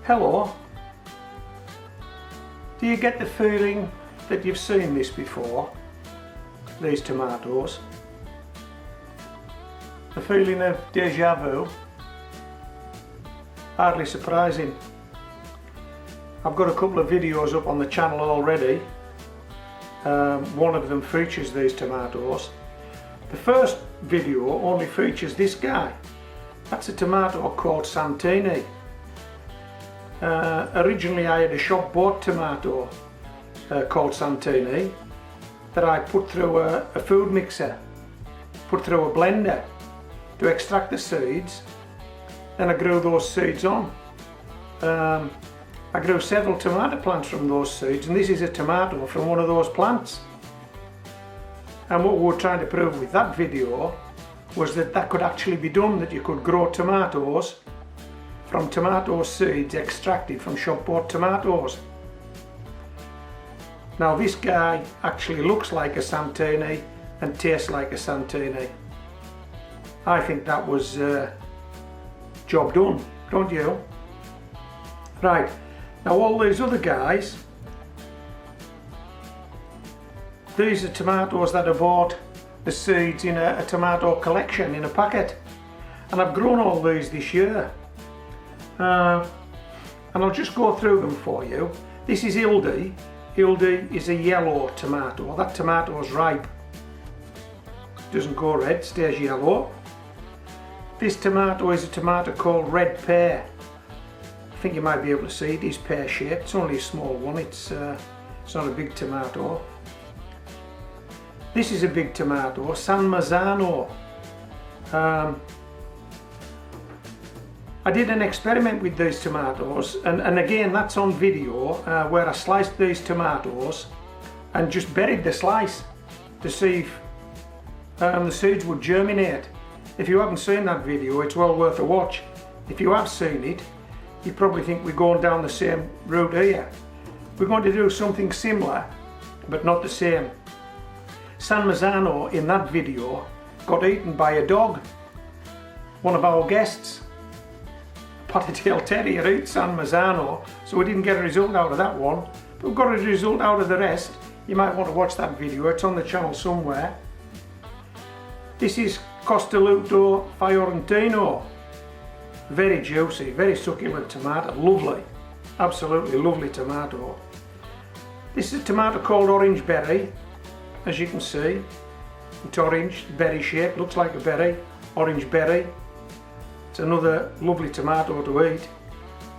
Hello. Do you get the feeling that you've seen this before? These tomatoes? The feeling of deja vu? Hardly surprising. I've got a couple of videos up on the channel already. One of them features these tomatoes. The first video only features this guy. That's a tomato called Santini. Originally I had a shop bought tomato called Santini that I put through a food mixer, put through a blender to extract the seeds. Then I grew those seeds on. I grew several tomato plants from those seeds, and this is a tomato from one of those plants. And what we were trying to prove with that video was that that could actually be done, that you could grow tomatoes from tomato seeds extracted from shop bought tomatoes. Now this guy actually looks like a Santini and tastes like a Santini. I think that was job done, don't you? Right, now all these other guys, these are tomatoes that I bought the seeds in a tomato collection in a packet, and I've grown all these this year. And I'll just go through them for you. This is Hildy. Hildy is a yellow tomato. That tomato is ripe. Doesn't go red, stays yellow. This tomato is a tomato called Red Pear. I think you might be able to see it is pear shaped. It's only a small one. It's not a big tomato. This is a big tomato, San Marzano. I did an experiment with these tomatoes, and again that's on video, where I sliced these tomatoes and just buried the slice to see if the seeds would germinate. If you haven't seen that video, it's well worth a watch. If you have seen it, you probably think we're going down the same route here. We're going to do something similar, but not the same. San Marzano in that video got eaten by a dog. One of our guests, Potty-tailed terrier, eats San Marzano, so we didn't get a result out of that one, but we've got a result out of the rest. You might want to watch that video, it's on the channel somewhere. This is Costoluto Fiorentino. Very juicy, very succulent tomato, lovely, absolutely lovely tomato. This is a tomato called Orange Berry, as you can see. It's orange, berry shaped, looks like a berry, Orange Berry. It's another lovely tomato to eat.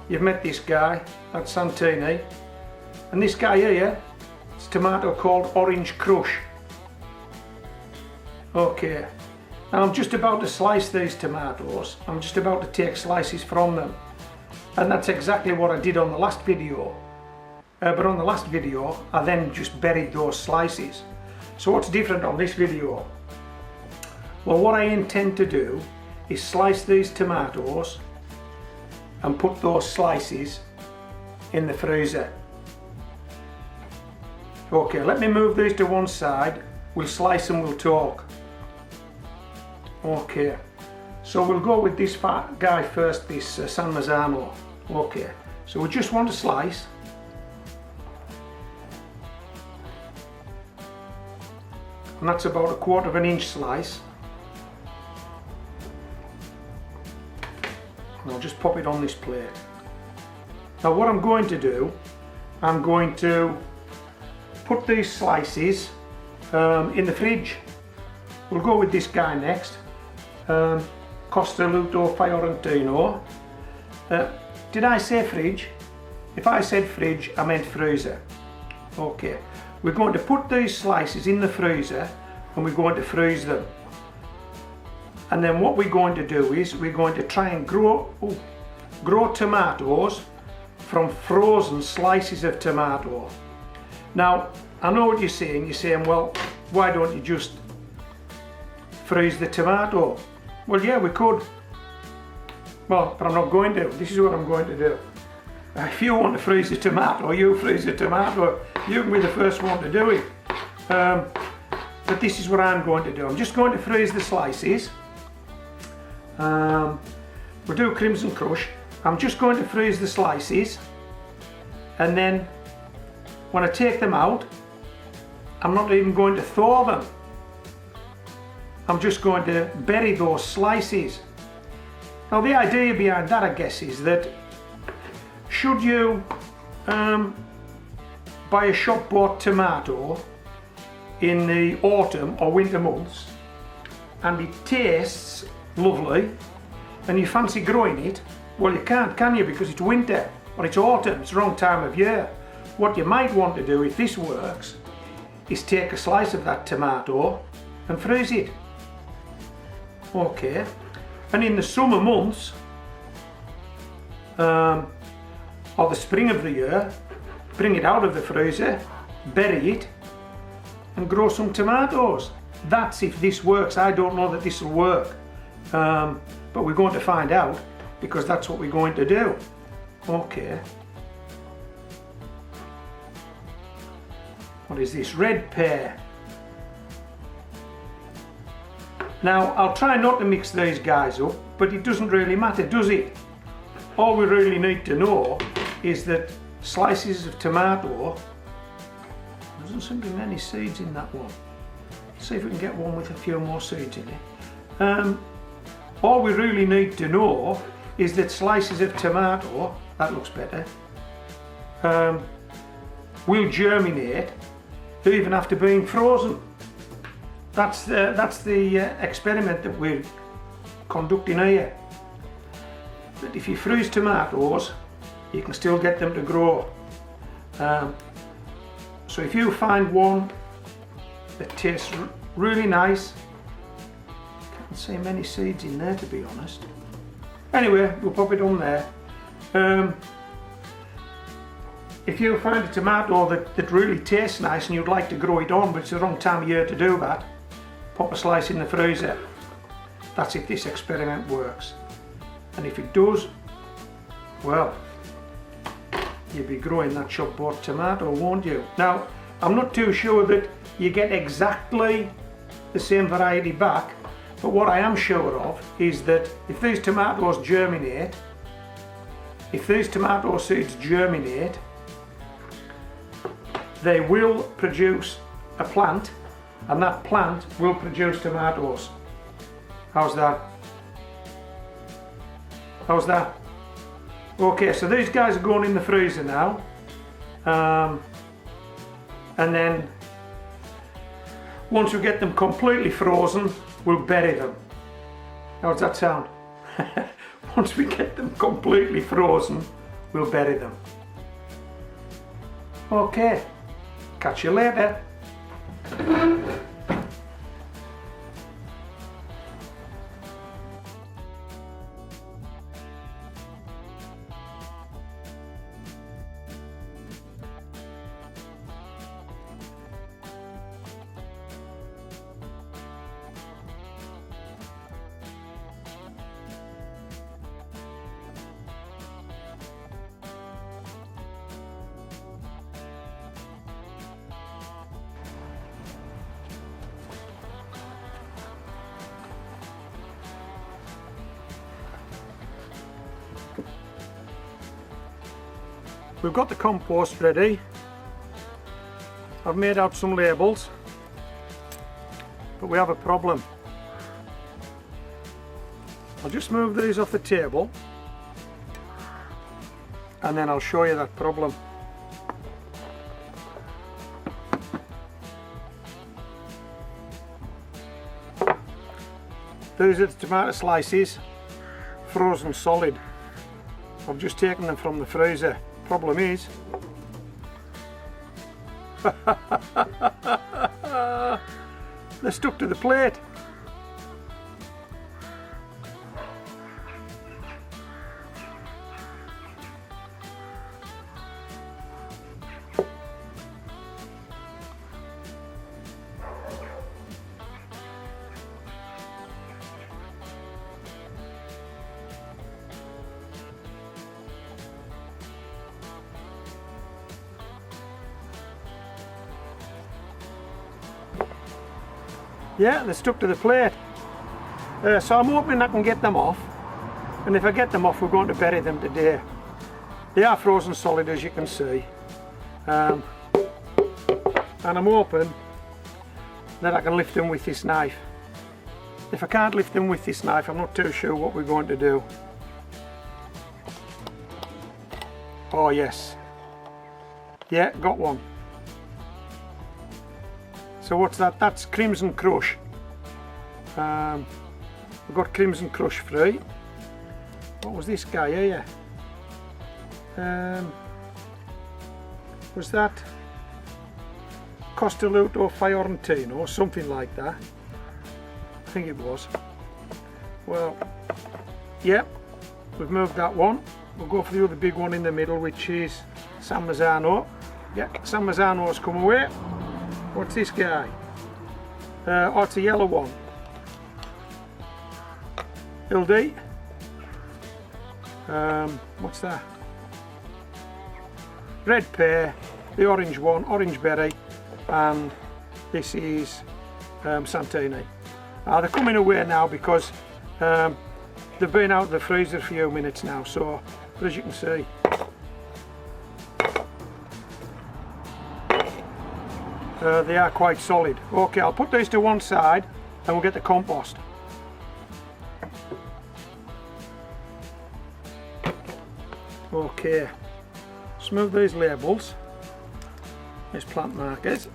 You've met this guy, that's Santini. And this guy here, it's a tomato called Orange Crush. Okay, now I'm just about to slice these tomatoes. I'm just about to take slices from them. And that's exactly what I did on the last video. But on the last video, I then just buried those slices. So what's different on this video? Well, what I intend to do is slice these tomatoes and put those slices in the freezer. Okay, let me move these to one side. We'll slice and we'll talk. Okay, so we'll go with this guy first, this San Marzano. Okay, so we just want to slice. And that's about a 1/4 of an inch slice. And I'll just pop it on this plate. Now what I'm going to do, I'm going to put these slices in the fridge. We'll go with this guy next, Costoluto Fiorentino. Did I say fridge? If I said fridge, I meant freezer. Okay, we're going to put these slices in the freezer and we're going to freeze them. And then what we're going to do is we're going to try and grow tomatoes from frozen slices of tomato. Now, I know what you're saying. You're saying, well, why don't you just freeze the tomato? Well, yeah, we could. Well, but I'm not going to. This is what I'm going to do. If you want to freeze the tomato, you freeze the tomato. You can be the first one to do it. But this is what I'm going to do. I'm just going to freeze the slices. We'll do Crimson Crush. I'm just going to freeze the slices, and then when I take them out, I'm not even going to thaw them. I'm just going to bury those slices. Now the idea behind that, I guess, is that should you buy a shop bought tomato in the autumn or winter months and it tastes lovely and you fancy growing it, well, you can't, can you, because it's winter or it's autumn, it's the wrong time of year. What you might want to do, if this works, is take a slice of that tomato and freeze it. Okay, and in the summer months or the spring of the year, bring it out of the freezer, bury it and grow some tomatoes. That's if this works. I don't know that this will work, but we're going to find out, because that's what we're going to do. Okay, what is this? Red pear. Now I'll try not to mix these guys up, but it doesn't really matter, does it? All we really need to know is that slices of tomato, there doesn't seem to be many seeds in that one. Let's see if we can get one with a few more seeds in it. All we really need to know is that slices of tomato, that looks better, will germinate even after being frozen. That's the experiment that we're conducting here. That if you freeze tomatoes, you can still get them to grow. So if you find one that tastes really nice, can't see many seeds in there, to be honest. Anyway, we'll pop it on there. If you find a tomato that really tastes nice and you'd like to grow it on, but it's the wrong time of year to do that, pop a slice in the freezer. That's if this experiment works. And if it does, well, you'll be growing that shop bought tomato, won't you? Now, I'm not too sure that you get exactly the same variety back, but what I am sure of is that if these tomatoes germinate, if these tomato seeds germinate, they will produce a plant, and that plant will produce tomatoes. How's that? How's that? Okay, so these guys are going in the freezer now, and then once we get them completely frozen, we'll bury them. How does that sound? Once we get them completely frozen, we'll bury them. Okay, catch you later. We've got the compost ready. I've made out some labels, but we have a problem. I'll just move these off the table and then I'll show you that problem. These are the tomato slices, frozen solid. I've just taken them from the freezer. Problem is, they're stuck to the plate. Yeah, they're stuck to the plate. So I'm hoping I can get them off. and if I get them off, we're going to bury them today. They are frozen solid, as you can see, and I'm hoping that I can lift them with this knife. If I can't lift them with this knife, I'm not too sure what we're going to do. Oh yes, yeah, got one. So what's that? That's Crimson Crush. We've got Crimson Crush free. What was this guy here? Was that Costelluto Fiorentino or something like that? I think it was. Well, yeah, we've moved that one. We'll go for the other big one in the middle, which is San Marzano. Yeah, San Marzano's come away. What's this guy? Oh, it's a yellow one. LD. What's that? Red pear, the orange one, orange berry, and this is Santini. They're coming away now because they've been out of the freezer a few minutes now, so as you can see, they are quite solid. Okay, I'll put these to one side and we'll get the compost. Okay, smooth these labels, these plant markers,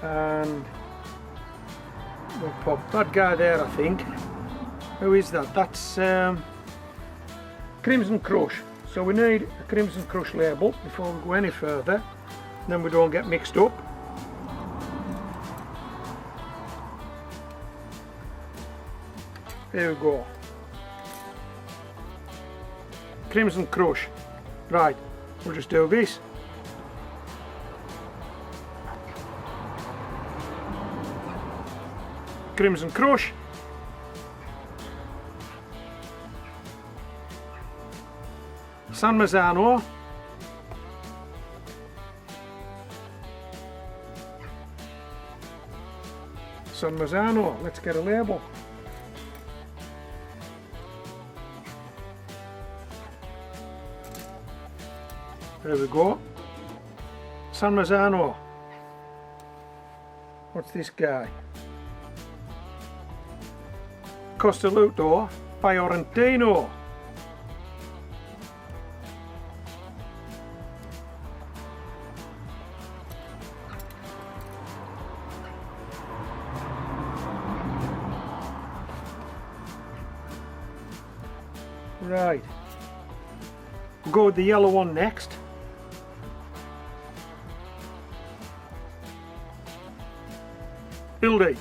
and we'll pop that guy there, I think. Who is that? That's Crimson Crush. So we need a Crimson Crush label before we go any further, then we don't get mixed up. Here we go. Crimson Crush. Right, we'll just do this. Crimson Crush. San Marzano. San Marzano, let's get a label. There we go. San Marzano. What's this guy? Costelluto Fiorentino. Right. We'll go with the yellow one next. Building.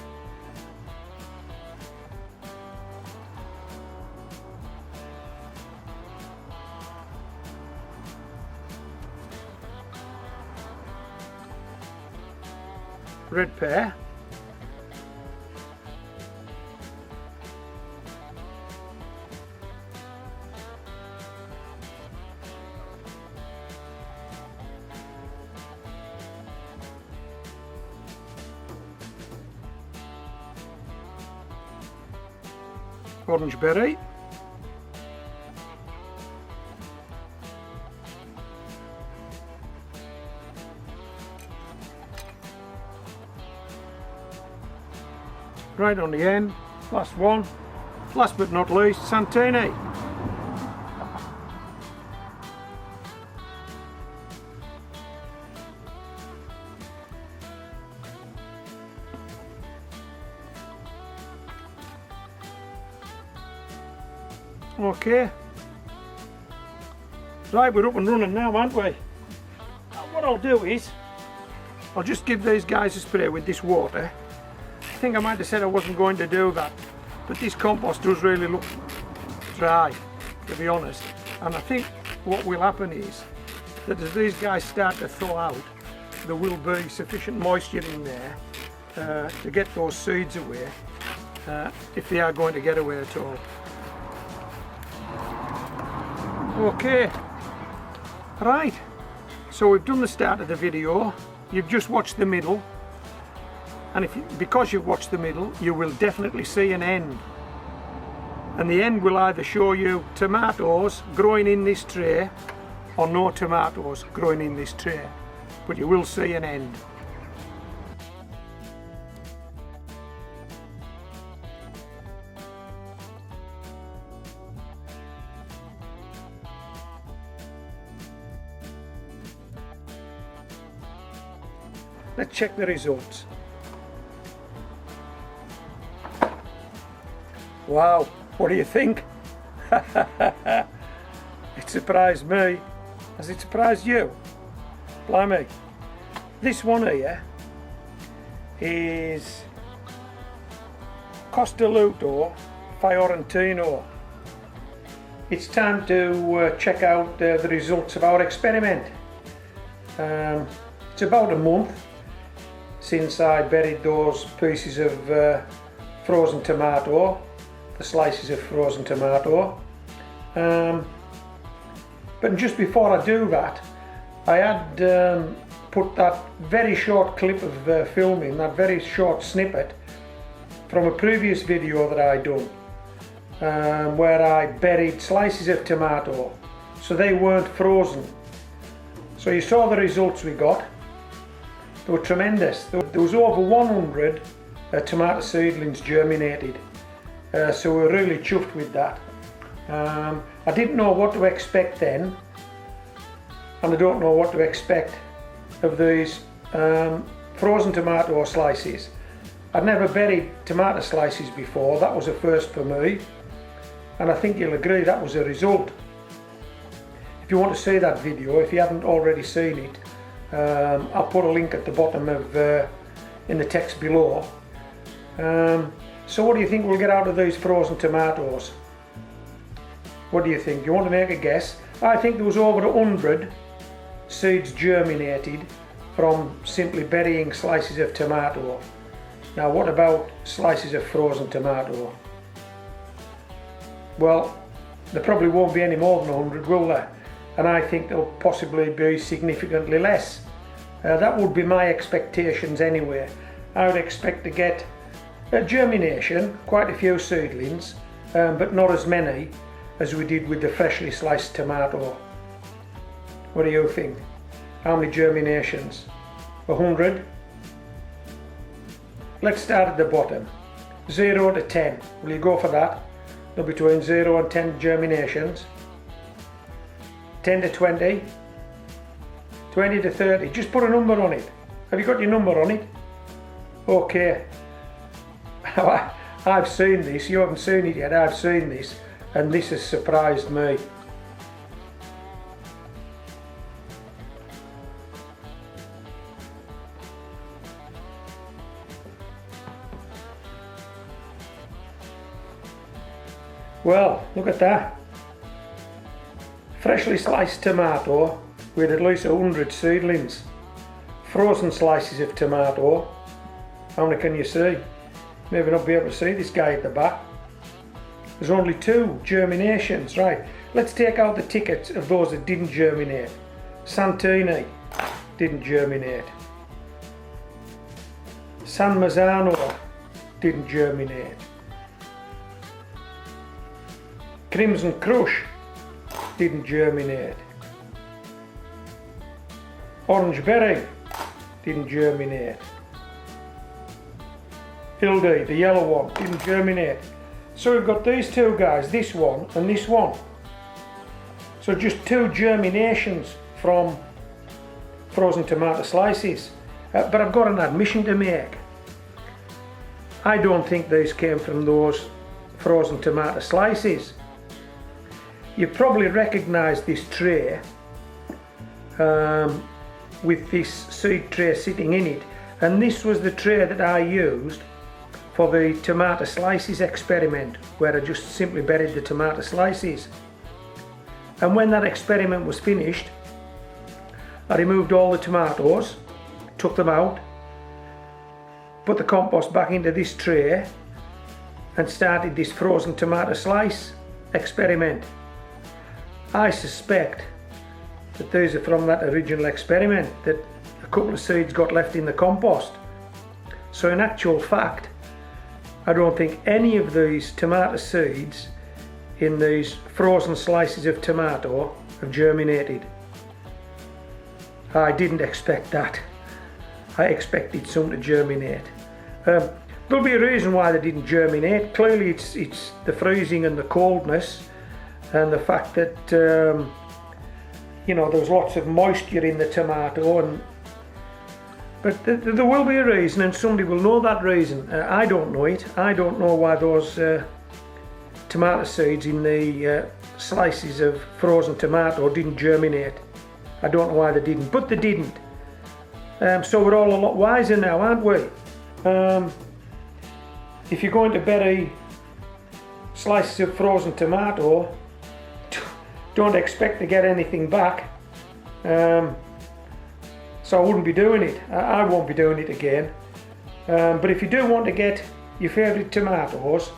Red pear. Orange berry. Right on the end, last one, last but not least, Santini. Okay, right, we're up and running now, aren't we? What I'll do is, I'll just give these guys a spray with this water. I think I might have said I wasn't going to do that, but this compost does really look dry, to be honest. And I think what will happen is that as these guys start to thaw out, there will be sufficient moisture in there to get those seeds away, if they are going to get away at all. Okay, right, so we've done the start of the video, you've just watched the middle. and because you've watched the middle, you will definitely see an end. And the end will either show you tomatoes growing in this tray or no tomatoes growing in this tray, but you will see an end. Let's check the results. Wow, what do you think? It surprised me. Has it surprised you? Blimey. This one here is Costaluto Fiorentino. It's time to check out the results of our experiment. It's about a month since I buried those pieces of frozen tomato, the slices of frozen tomato. But just before I do that, I had put that very short clip of filming, that very short snippet from a previous video that I done, where I buried slices of tomato, so they weren't frozen. So you saw the results we got. They were tremendous. There was over 100 tomato seedlings germinated, so we're really chuffed with that. I didn't know what to expect then, and I don't know what to expect of these frozen tomato slices. I'd never buried tomato slices before. That was a first for me, and I think you'll agree that was a result. If you want to see that video, if you haven't already seen it, I'll put a link at the bottom of in the text below. So what do you think we'll get out of these frozen tomatoes? What do you think? You want to make a guess? I think there was over 100 seeds germinated from simply burying slices of tomato. Now what about slices of frozen tomato? Well, there probably won't be any more than 100, will there? And I think there'll possibly be significantly less. That would be my expectations anyway. I would expect to get germination, quite a few seedlings, but not as many as we did with the freshly sliced tomato. What do you think? How many germinations? 100? Let's start at the bottom. 0 to 10. Will you go for that? No, between 0 and 10 germinations. 10 to 20, 20 to 30, just put a number on it. Have you got your number on it? Okay. I've seen this, you haven't seen it yet, I've seen this, and this has surprised me. Well, look at that. Freshly sliced tomato with at least 100 seedlings. Frozen slices of tomato. How many can you see? Maybe not be able to see this guy at the back. There's only 2 germinations, right? Let's take out the tickets of those that didn't germinate. Santini didn't germinate. San Marzano didn't germinate. Crimson Crush didn't germinate. Orange Berry didn't germinate. Hildy, the yellow one, didn't germinate. So we've got these 2 guys, this one and this one. So just 2 germinations from frozen tomato slices. But I've got an admission to make. I don't think these came from those frozen tomato slices. You probably recognise this tray with this seed tray sitting in it, and this was the tray that I used for the tomato slices experiment, where I just simply buried the tomato slices. And when that experiment was finished, I removed all the tomatoes, took them out, put the compost back into this tray and started this frozen tomato slice experiment. I suspect that these are from that original experiment, that a couple of seeds got left in the compost. So in actual fact, I don't think any of these tomato seeds in these frozen slices of tomato have germinated. I didn't expect that. I expected some to germinate. There'll be a reason why they didn't germinate. Clearly it's the freezing and the coldness and the fact that you know, there was lots of moisture in the tomato, but there will be a reason, and somebody will know that reason. I don't know it. I don't know why those tomato seeds in the slices of frozen tomato didn't germinate. I don't know why they didn't, but they didn't. So we're all a lot wiser now, aren't we? If you're going to bury slices of frozen tomato, don't expect to get anything back. So I wouldn't be doing it. I won't be doing it again. But if you do want to get your favourite tomatoes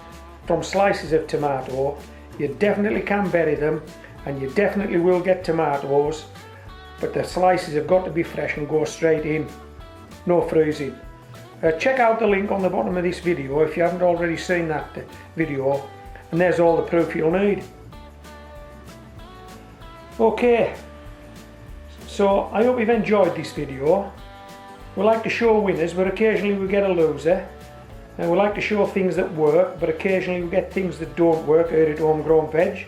from slices of tomato, you definitely can bury them, and you definitely will get tomatoes, but the slices have got to be fresh and go straight in, no freezing. Check out the link on the bottom of this video if you haven't already seen that video, and there's all the proof you'll need. Okay, so I hope you've enjoyed this video. We like to show winners, but occasionally we get a loser. And we like to show things that work, but occasionally we get things that don't work here at Homegrown Veg.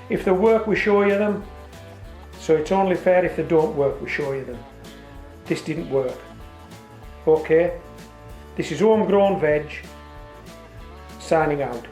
If they work, we show you them. So it's only fair if they don't work, we show you them. This didn't work. Okay, this is Homegrown Veg, signing out.